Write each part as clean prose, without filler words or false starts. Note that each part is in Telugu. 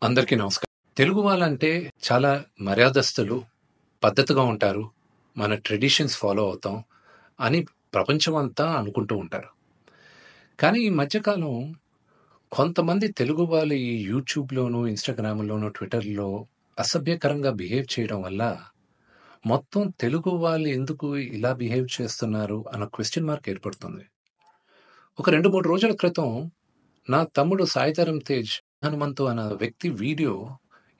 అందరికీ నమస్కారం. తెలుగు వాళ్ళంటే చాలా మర్యాదస్తులు, పద్ధతిగా ఉంటారు. మన ట్రెడిషన్స్ ఫాలో అవుతాం అని ప్రపంచమంతా అనుకుంటూ ఉంటారు. కానీ ఈ మధ్యకాలం కొంతమంది తెలుగు వాళ్ళు ఈ యూట్యూబ్‌లోను, ఇన్‌స్టాగ్రామ్‌లోను, ట్విట్టర్‌లో అసభ్యకరంగా బిహేవ్ చేయడం వల్ల మొత్తం తెలుగు వాళ్ళు ఎందుకు ఇలా బిహేవ్ చేస్తున్నారు అన్న క్వెషన్ మార్క్ ఏర్పడుతుంది. ఒక 2, 3 రోజుల క్రితం నా తమ్ముడు 'సాయిధరమ్ తేజ్' హనుమంతు అన్న వ్యక్తి వీడియో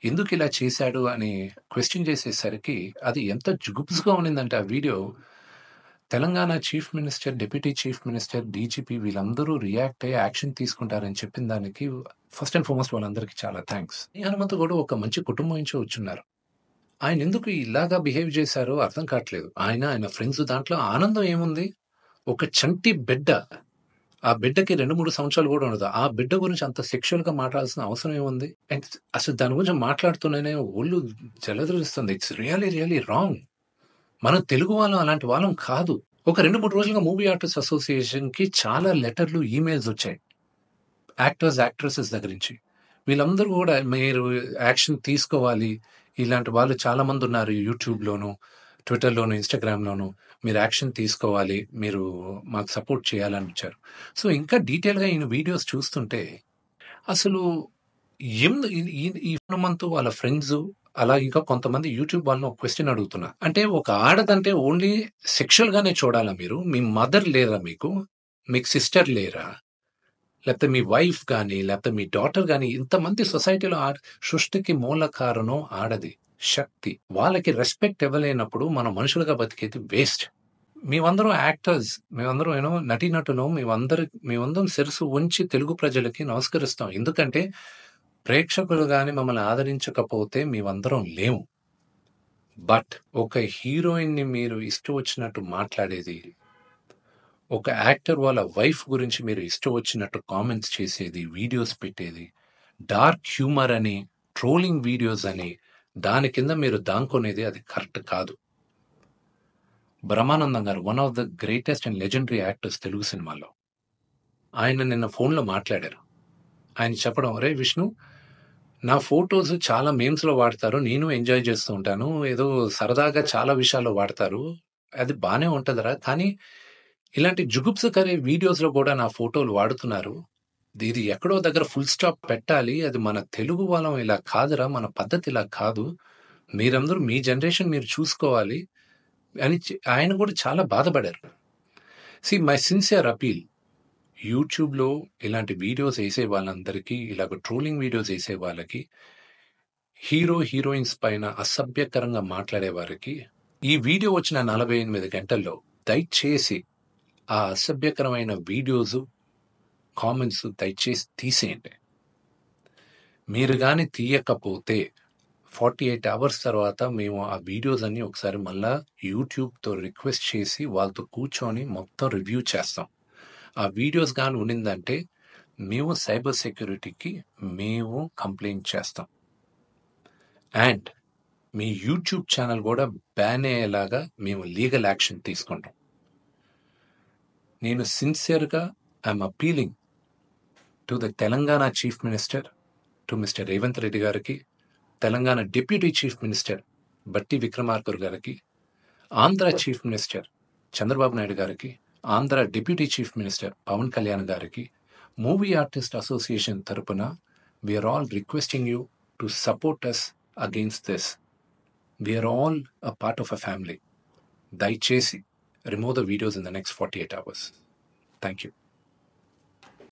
ఎందుకిలా చేశాడు అని క్వెషన్ చేసేసరికి అది ఎంత జుగుప్సగా ఉండిందంటే ఆ video Telangana chief minister, deputy chief minister, DGP వీళ్ళందరూ రియాక్ట్ అయ్యి యాక్షన్ తీసుకుంటారని చెప్పిన దానికి ఫస్ట్ అండ్ ఫార్మోస్ట్ వాళ్ళందరికీ చాలా థాంక్స్. ఈ హనుమంతు కూడా ఒక మంచి కుటుంబం నుంచి వచ్చున్నారు. ఆయన ఎందుకు ఇలాగా బిహేవ్ చేశారో అర్థం కావట్లేదు. ఆయన ఫ్రెండ్స్ దాంట్లో ఆనందం ఏముంది? ఒక చంటి బిడ్డ ఆ బిడ్డకి 2, 3 సంవత్సరాలు కూడా ఉండదు. ఆ బిడ్డ గురించి అంత సెక్సువల్‌గా మాట్లాడాల్సిన అవసరం ఏముంది? అండ్ అసలు దాని గురించి మాట్లాడుతూనే ఒళ్ళు జలధరిస్తుంది. It's really wrong. మనం తెలుగు వాళ్ళం అలాంటి వాళ్ళం కాదు. ఒక 2, 3 రోజులుగా మూవీ ఆర్టిస్ట్ అసోసియేషన్‌కి చాలా లెటర్‌లు, ఈమెయిల్స్ వచ్చాయి. యాక్టర్స్, యాక్ట్రెసెస్ దగ్గర నుంచి. వీళ్ళందరూ కూడా మీరు యాక్షన్ తీసుకోవాలి. ఇలాంటి వాళ్ళు చాలా మంది ఉన్నారు యూట్యూబ్‌లోను, ట్విట్టర్‌లోను, ఇన్‌స్టాగ్రామ్‌లోను. మీరు యాక్షన్ తీసుకోవాలి. మీరు మాకు సపోర్ట్ చేయాలని ఇచ్చారు. సో, ఇంకా డీటెయిల్‌గా ఈయన వీడియోస్ చూస్తుంటే అసలు ఈ హనుమంతు వాళ్ళ ఫ్రెండ్సు అలా ఇంకా కొంతమంది యూట్యూబ్ వాళ్ళని ఒక క్వెషన్ అడుగుతున్నా. అంటే ఒక ఆడదంటే ఓన్లీ సెక్షువల్‌గానే చూడాలా మీరు? మీ మదర్ లేరా మీకు? మీకు సిస్టర్ లేరా? లేకపోతే మీ వైఫ్ గాని, లేకపోతే మీ డాటర్ గాని ఇంతమంది సొసైటీలో సృష్టికి మూల కారణం ఆడది. శక్తి. వాళ్ళకి రెస్పెక్ట్ ఇవ్వలేనప్పుడు మనం మనుషులుగా బతికేది వేస్ట్. మేమందరం యాక్టర్స్. మేమందరం నటీనటులం. మేమందరం శిరస్సు వంచి తెలుగు ప్రజలకి నమస్కరిస్తాం. ఎందుకంటే ప్రేక్షకులు గాని మమ్మల్ని ఆదరించకపోతే మేమందరం లేము. బట్ ఒక హీరోయిన్‌ని మీరు ఇష్టం వచ్చినట్టు మాట్లాడేది, ఒక యాక్టర్ వాళ్ళ వైఫ్ గురించి మీరు ఇష్టం వచ్చినట్టు కామెంట్స్ చేసేది, వీడియోస్ పెట్టేది, డార్క్ హ్యూమర్ అని, ట్రోలింగ్ వీడియోస్ అని, దాని కింద మీరు దాంకునేది అది కరెక్ట్ కాదు. బ్రహ్మానందం గారు one of the greatest and legendary actors Telugu సినిమాలో. ఆయన నిన్న ఫోన్‌లో మాట్లాడారు. ఆయన చెప్పడం, "అరేయ్ విష్ణు, నా ఫోటోస్ చాలా మీమ్స్‌లో వాడతారు. నేను ఎంజాయ్ చేస్తూ ఉంటాను. ఏదో సరదాగా చాలా విషయాల్లో వాడతారు. అది బానే ఉంటదిరా. కానీ ఇలాంటి జుగుప్సకర వీడియోస్‌లో కూడా నా ఫోటోలు వాడుతున్నారు. ఇది ఎక్కడో దగ్గర ఫుల్ స్టాప్ పెట్టాలి. అది మన తెలుగు వాళ్ళం ఇలా కాదురా. మన పద్ధతి ఇలా కాదు. మీరందరూ మీ జనరేషన్ మీరు చూసుకోవాలి" అని ఆయన కూడా చాలా బాధపడారు. మై సిన్సియర్ అపీల్, యూట్యూబ్‌లో ఇలాంటి వీడియోస్ ఏసే వాళ్ళందరికీ, ఇలాగ ట్రోలింగ్ వీడియోస్ ఏసే వాళ్ళకి, హీరోయిన్స్ పైన అసభ్యకరంగా మాట్లాడే వారికి, ఈ వీడియో వచ్చిన 48 గంటల్లో దయచేసి ఆ అసభ్యకరమైన వీడియోసు, కామెంట్స్ దయచేసి తీసేయండి. మీరు గాని తీయకపోతే 48 అవర్స్ తర్వాత మేము ఆ వీడియోస్ అన్నీ ఒకసారి మళ్ళా యూట్యూబ్‌తో రిక్వెస్ట్ చేసి వాళ్ళతో కూర్చొని మొత్తం రివ్యూ చేస్తాం. ఆ వీడియోస్ గాని ఉండిందంటే మేము సైబర్ సెక్యూరిటీకి కంప్లెయింట్ చేస్తాం. అండ్ మీ యూట్యూబ్ ఛానల్ కూడా బ్యాన్ అయ్యేలాగా మేము లీగల్ యాక్షన్ తీసుకుంటాం. నేను సిన్సియర్‌గా I'm appealing to the Telangana chief minister, to mister Revanth Reddy గారికి, Telangana deputy chief minister Bhatti Vikramarka గారికి, ఆంధ్ర చీఫ్ మినిస్టర్ చంద్రబాబు నాయుడు గారికి, Andhra deputy chief minister Pawan Kalyan గారికి, మూవీ ఆర్టిస్ట్ అసోసియేషన్ తరపున we are all requesting you to support us against this. We are all a part of a family. దయచేసి remove the videos in the next 48 hours. Thank you.